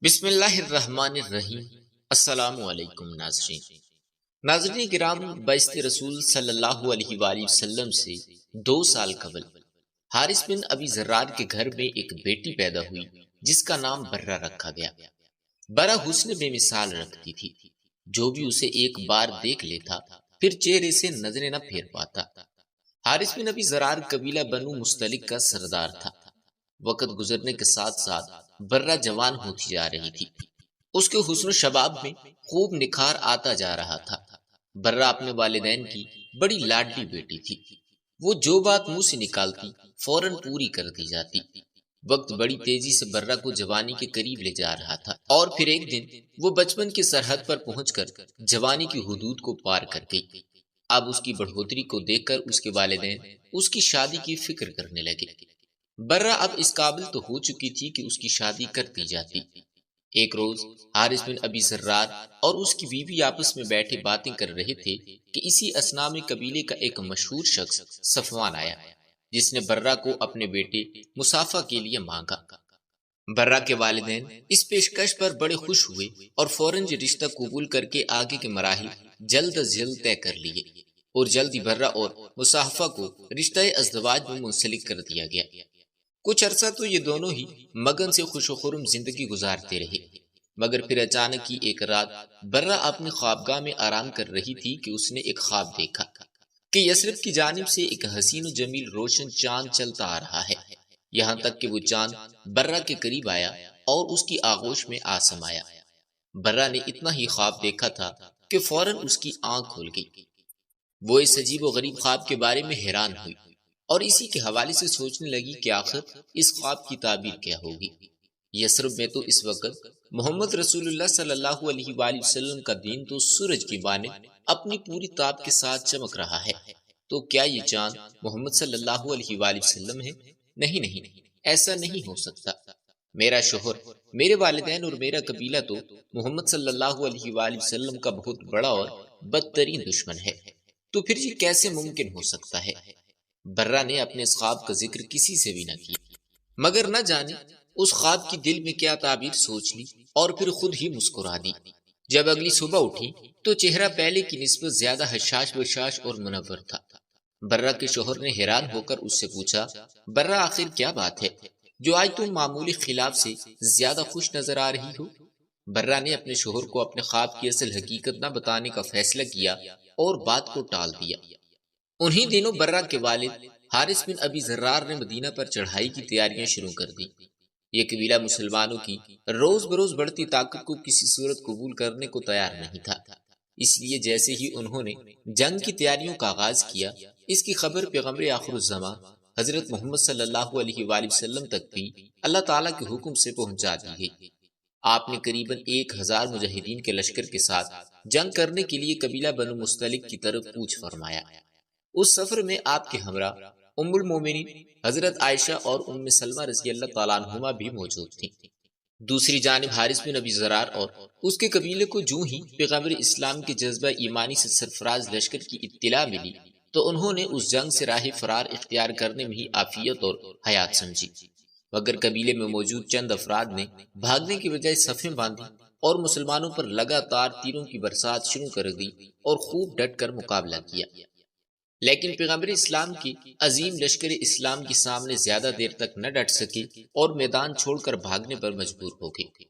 بسم اللہ الرحمن الرحیم۔ السلام علیکم ناظرین کرام، بعثت رسول صلی اللہ علیہ وآلہ وسلم سے 2 سال قبل حارث بن ابی ذرار کے گھر میں ایک بیٹی پیدا ہوئی جس کا نام برہ رکھا گیا۔ برہ حسن بے مثال رکھتی تھی، جو بھی اسے ایک بار دیکھ لیتا پھر چہرے سے نظریں نہ پھیر پاتا۔ حارث بن ابی ذرار قبیلہ بنو مستلق کا سردار تھا۔ وقت گزرنے کے ساتھ ساتھ برہ جوان ہوتی جا رہی تھی۔ اس کے حسن و شباب میں خوب نکھار آتا جا رہا تھا۔ برہ اپنے والدین کی بڑی لاڈلی بیٹی تھی۔ وہ جو بات منہ سے نکالتی فوراً پوری کر دی جاتی۔ وقت بڑی تیزی سے برہ کو جوانی کے قریب لے جا رہا تھا، اور پھر ایک دن وہ بچپن کی سرحد پر پہنچ کر جوانی کی حدود کو پار کر گئی۔ اب اس کی بڑھوتری کو دیکھ کر اس کے والدین اس کی شادی کی فکر کرنے لگے۔ برہ اب اس قابل تو ہو چکی تھی کہ اس کی شادی کر دی جاتی۔ ایک روز حارث بن ابی ذرار اور اس کی بیوی آپس میں بیٹھے باتیں کر رہے تھے کہ اسی اثنا میں قبیلے کا ایک مشہور شخص صفوان آیا، جس نے برہ کو اپنے بیٹے مصافہ کے لیے مانگا۔ برہ کے والدین اس پیشکش پر بڑے خوش ہوئے اور فوراً یہ رشتہ قبول کر کے آگے کے مراحل جلد از جلد طے کر لیے، اور جلد ہی برہ اور مصافہ کو رشتہ ازدواج میں منسلک کر دیا گیا۔ کچھ عرصہ تو یہ دونوں ہی مگن سے خوش و خرم زندگی گزارتے رہے، مگر پھر اچانک ہی ایک رات برہ اپنی خوابگاہ میں آرام کر رہی تھی کہ اس نے ایک خواب دیکھا کہ یثرب کی جانب سے ایک حسین و جمیل روشن چاند چلتا آ رہا ہے، یہاں تک کہ وہ چاند برہ کے قریب آیا اور اس کی آغوش میں آ سمایا۔ برہ نے اتنا ہی خواب دیکھا تھا کہ فوراً اس کی آنکھ کھل گئی۔ وہ اس عجیب و غریب خواب کے بارے میں حیران ہوئی اور اسی کے حوالے سے سوچنے لگی کہ آخر اس خواب کی تعبیر کیا ہوگی۔ یثرب میں تو اس وقت محمد رسول اللہ صلی اللہ علیہ وآلہ وسلم کا دین تو سورج کی مانند اپنی پوری تاب کے ساتھ چمک رہا ہے، تو کیا یہ چاند محمد صلی اللہ علیہ وآلہ وسلم ہے؟ نہیں، ایسا نہیں ہو سکتا۔ میرا شوہر، میرے والدین اور میرا قبیلہ تو محمد صلی اللہ علیہ وآلہ وسلم کا بہت بڑا اور بدترین دشمن ہے، تو پھر یہ کیسے ممکن ہو سکتا ہے؟ برہ نے اپنے اس خواب کا ذکر کسی سے بھی نہ کیا، مگر نہ جانے اس خواب کی دل میں کیا تعبیر سوچ لی اور پھر خود ہی مسکرا دی۔ جب اگلی صبح اٹھی تو چہرہ پہلے کی نسبت زیادہ حشاش بشاش اور منور تھا۔ برہ کے شوہر نے حیران ہو کر اس سے پوچھا، برہ آخر کیا بات ہے جو آج تم معمولی خلاف سے زیادہ خوش نظر آ رہی ہو؟ برہ نے اپنے شوہر کو اپنے خواب کی اصل حقیقت نہ بتانے کا فیصلہ کیا اور بات کو ٹال دیا۔ انہی دنوں برہ کے والد حارث بن ابی ذرار نے مدینہ پر چڑھائی کی تیاریاں شروع کر دی۔ یہ قبیلہ مسلمانوں کی روز بروز بڑھتی طاقت کو کسی صورت قبول کرنے کو تیار نہیں تھا، اس لیے جیسے ہی انہوں نے جنگ کی تیاریوں کا آغاز کیا، اس کی خبر پیغمبر آخر الزماں حضرت محمد صلی اللہ علیہ وآلہ وسلم تک بھی اللہ تعالیٰ کے حکم سے پہنچا دی گئی۔ آپ نے قریباً 1000 مجاہدین کے لشکر کے ساتھ جنگ کرنے کے لیے قبیلہ بنو مستلق کی طرف کوچ فرمایا۔ اس سفر میں آپ کے ہمراہ ام المومنین حضرت عائشہ اور ام سلمہ رضی اللہ تعالیٰ عنہما بھی موجود تھیں۔ دوسری جانب حارث بن ابی ذرار اور اس کے قبیلے کو جو ہی پیغمبر اسلام کے جذبہ ایمانی سے سرفراز لشکر کی اطلاع ملی تو انہوں نے اس جنگ سے راہ فرار اختیار کرنے میں ہی عافیت اور حیات سمجھی، مگر قبیلے میں موجود چند افراد نے بھاگنے کی بجائے صفیں باندھی اور مسلمانوں پر لگاتار تیروں کی برسات شروع کر دی اور خوب ڈٹ کر مقابلہ کیا۔ لیکن پیغمبر اسلام کی عظیم لشکر اسلام کے سامنے زیادہ دیر تک نہ ڈٹ سکے اور میدان چھوڑ کر بھاگنے پر مجبور ہو گئے۔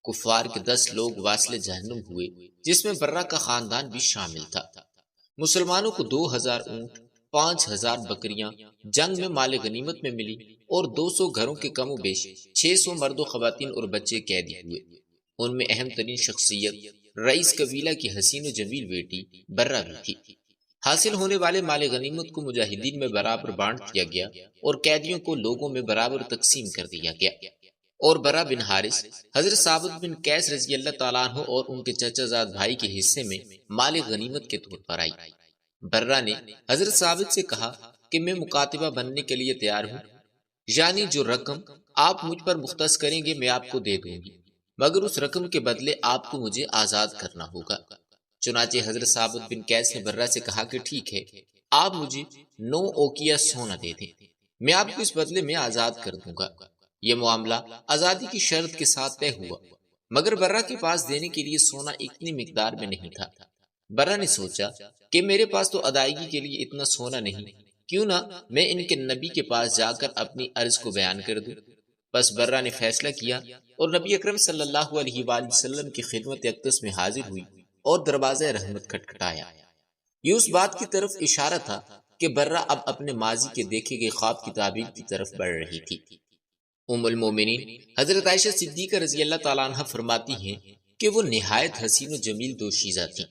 کفار کے 10 لوگ واصل جہنم ہوئے، جس میں برہ کا خاندان بھی شامل تھا۔ مسلمانوں کو 2000 اونٹ، 5000 بکریاں جنگ میں مال غنیمت میں ملی اور 200 گھروں کے کم و بیش 600 مرد و خواتین اور بچے قیدی ہوئے۔ ان میں اہم ترین شخصیت رئیس قبیلہ کی حسین و جمیل بیٹی برہ بھی تھی۔ حاصل ہونے والے مال غنیمت کو مجاہدین میں برابر بانٹ دیا گیا اور قیدیوں کو لوگوں میں برابر تقسیم کر دیا گیا، اور برہ بن حارث حضرت ثابت بن قیس رضی اللہ تعالیٰ عنہ اور ان کے چچا زاد بھائی کے حصے میں مال غنیمت کے طور پر آئی۔ برہ نے حضرت ثابت سے کہا کہ میں مکاتبہ بننے کے لیے تیار ہوں، یعنی جو رقم آپ مجھ پر مختص کریں گے میں آپ کو دے دوں گی، مگر اس رقم کے بدلے آپ کو مجھے آزاد کرنا ہوگا۔ چنانچہ حضرت ثابت بن قیس نے برہ سے کہا کہ ٹھیک ہے، آپ مجھے 9 اوقیہ سونا دے دیں، میں آپ کو اس بدلے میں آزاد کر دوں گا۔ یہ معاملہ آزادی کی شرط کے ساتھ طے ہوا، مگر برہ کے پاس دینے کے لیے سونا اتنی مقدار میں نہیں تھا۔ برہ نے سوچا کہ میرے پاس تو ادائیگی کے لیے اتنا سونا نہیں، کیوں نہ میں ان کے نبی کے پاس جا کر اپنی عرض کو بیان کر دوں۔ بس برہ نے فیصلہ کیا اور نبی اکرم صلی اللہ علیہ وآلہ وسلم کی خدمت اقدس میں حاضر ہوئی اور دروازہ رحمت کھٹکھٹایا۔ یہ اس بات کی طرف اشارہ تھا کہ برہ اب اپنے ماضی کے دیکھے گئے خواب کی تعبیر کی طرف بڑھ رہی تھی۔ ام المومنین حضرت عائشہ صدیقہ رضی اللہ تعالیٰ عنہ فرماتی ہیں کہ وہ نہایت حسین و جمیل دوشیزہ تھیں۔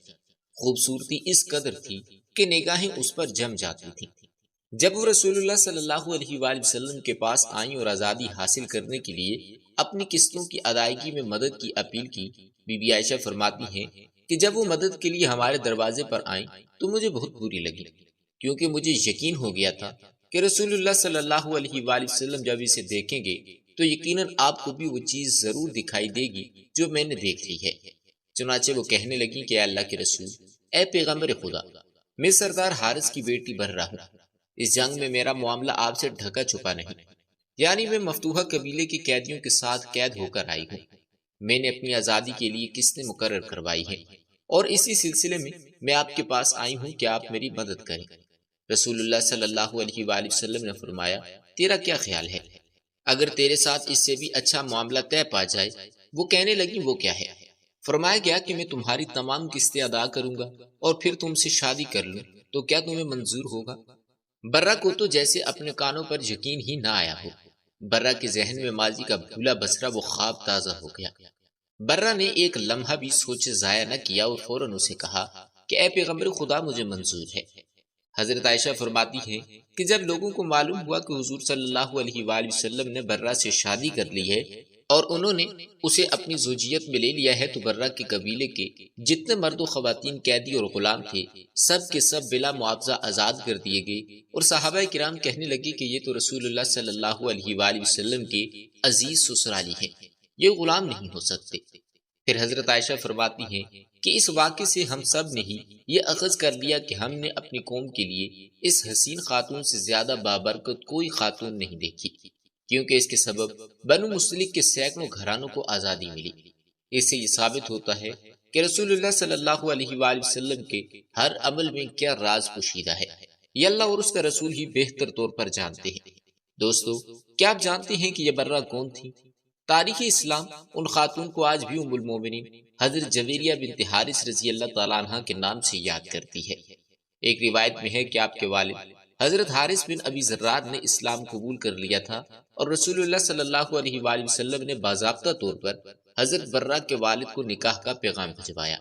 خوبصورتی اس قدر تھی کہ نگاہیں اس پر جم جاتی تھیں۔ جب وہ رسول اللہ صلی اللہ علیہ وآلہ وسلم کے پاس آئیں اور آزادی حاصل کرنے کے لیے اپنی قسطوں کی ادائیگی میں مدد کی اپیل کی، بی بی عائشہ فرماتی ہیں کہ جب وہ مدد کے لیے ہمارے دروازے پر آئیں تو مجھے بہت بری لگی، کیونکہ مجھے یقین ہو گیا تھا کہ رسول اللہ صلی اللہ علیہ وآلہ وسلم جب اسے دیکھیں گے تو یقیناً آپ کو بھی وہ چیز ضرور دکھائی دے گی جو میں نے دیکھ لی ہے۔ چنانچہ وہ کہنے لگی کہ اے اللہ کے رسول، اے پیغمبر خدا، میں سردار حارث کی بیٹی برہ ہوں۔ اس جنگ میں میرا معاملہ آپ سے ڈھکا چھپا نہیں، یعنی میں مفتوحہ قبیلے کے قیدیوں کے ساتھ قید ہو کر آئی ہوں۔ میں نے اپنی آزادی کے لیے قسطیں مقرر کروائی ہیں اور اسی سلسلے میں میں آپ کے پاس آئی ہوں کہ آپ میری مدد کریں۔ رسول اللہ صلی اللہ علیہ وآلہ وسلم نے فرمایا، تیرا کیا خیال ہے؟ اگر تیرے ساتھ اس سے بھی اچھا معاملہ طے پا جائے۔ وہ کہنے لگی، وہ کیا ہے؟ فرمایا گیا کہ میں تمہاری تمام قسطیں ادا کروں گا اور پھر تم سے شادی کر لوں، تو کیا تمہیں منظور ہوگا؟ برہ کو تو جیسے اپنے کانوں پر یقین ہی نہ آیا ہو۔ برہ کے ذہن میں ماضی کا بھولا بسرا وہ خواب تازہ ہو گیا۔ برہ نے ایک لمحہ بھی سوچے ضائع نہ کیا اور فوراً اسے کہا کہ اے پیغمبر خدا، مجھے منظور ہے۔ حضرت عائشہ فرماتی ہیں کہ جب لوگوں کو معلوم ہوا کہ حضور صلی اللہ علیہ وآلہ وسلم نے برہ سے شادی کر لی ہے اور انہوں نے اسے اپنی زوجیت میں لے لیا ہے، تو برہ کے قبیلے کے جتنے مرد و خواتین قیدی اور غلام تھے سب کے سب بلا معاوضہ آزاد کر دیے گئے، اور صحابہ کرام کہنے لگے کہ یہ تو رسول اللہ صلی اللہ علیہ وآلہ وسلم کے عزیز سسرالی ہیں، یہ غلام نہیں ہو سکتے۔ پھر حضرت عائشہ فرماتی ہیں کہ اس واقعے سے ہم سب نے ہی یہ اخذ کر لیا کہ ہم نے اپنی قوم کے لیے اس حسین خاتون سے زیادہ بابرکت کوئی خاتون نہیں دیکھی، کیونکہ اس کے سبب بنو مستلق کے سینکڑوں گھرانوں کو آزادی ملی۔ اس سے یہ ثابت ہوتا ہے کہ رسول اللہ صلی اللہ علیہ وآلہ وسلم کے ہر عمل میں کیا راز پوشیدہ ہے، یہ اللہ اور اس کا رسول ہی بہتر طور پر جانتے ہیں۔ دوستو، کیا آپ جانتے ہیں کہ یہ برہ کون تھی؟ تاریخ اسلام ان خاتون کو آج بھی ام المومنین حضرت جویریہ بنت حارث رضی اللہ تعالیٰ عنہ کے نام سے یاد کرتی ہے۔ ایک روایت میں ہے کہ آپ کے والد حضرت حارث بن ابی ذرار نے اسلام قبول کر لیا تھا اور رسول اللہ صلی اللہ علیہ وآلہ وسلم نے باضابطہ طور پر حضرت برہ کے والد کو نکاح کا پیغام بھجوایا۔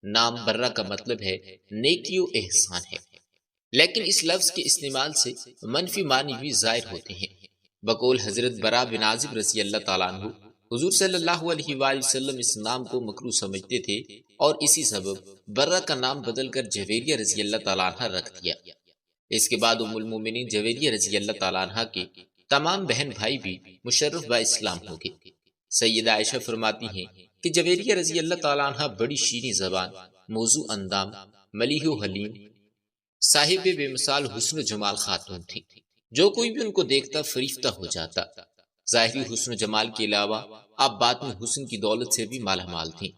نام برہ کا مطلب ہے نیکی و احسان ہے، لیکن اس لفظ کے استعمال سے منفی معنی بھی ظاہر ہوتے ہیں۔ بقول حضرت برہ بن عازب رضی اللہ تعالیٰ عنہ، حضور صلی اللہ علیہ وآلہ وسلم اس نام کو مکروہ سمجھتے تھے اور اسی سبب برہ کا نام بدل کر جویریہ رضی اللہ تعالیٰ عنہ رکھ دیا۔ اس کے بعد ام المومنین جویریہ رضی اللہ تعالیٰ عنہ کے تمام بہن بھائی بھی مشرف با اسلام ہو گئے۔ سیدہ عائشہ فرماتی ہیں کہ جویریہ رضی اللہ تعالیٰ عنہ بڑی شیریں زبان، موزوں اندام، ملیح و حلیم، صاحب بے مثال حسن و جمال خاتون تھی، جو کوئی بھی ان کو دیکھتا فریفتہ ہو جاتا۔ ظاہری حسن و جمال کے علاوہ آپ باطنی حسن کی دولت سے بھی مالا مال تھیں۔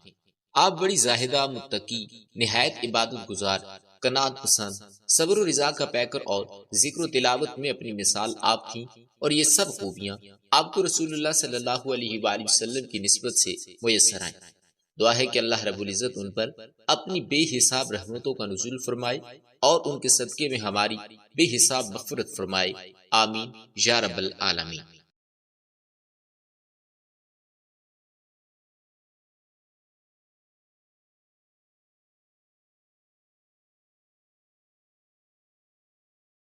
آپ بڑی زاہدہ، متقی، نہایت عبادت گزار، قناعت پسند، صبر و رضا کا پیکر اور ذکر و تلاوت میں اپنی مثال آپ تھیں، اور یہ سب خوبیاں آپ کو رسول اللہ صلی اللہ علیہ وآلہ وسلم کی نسبت سے میسر آئیں۔ دعا ہے کہ اللہ رب العزت ان پر اپنی بے حساب رحمتوں کا نزول فرمائے اور ان کے صدقے میں ہماری بے حساب مغفرت فرمائے، آمین یا رب العالمین۔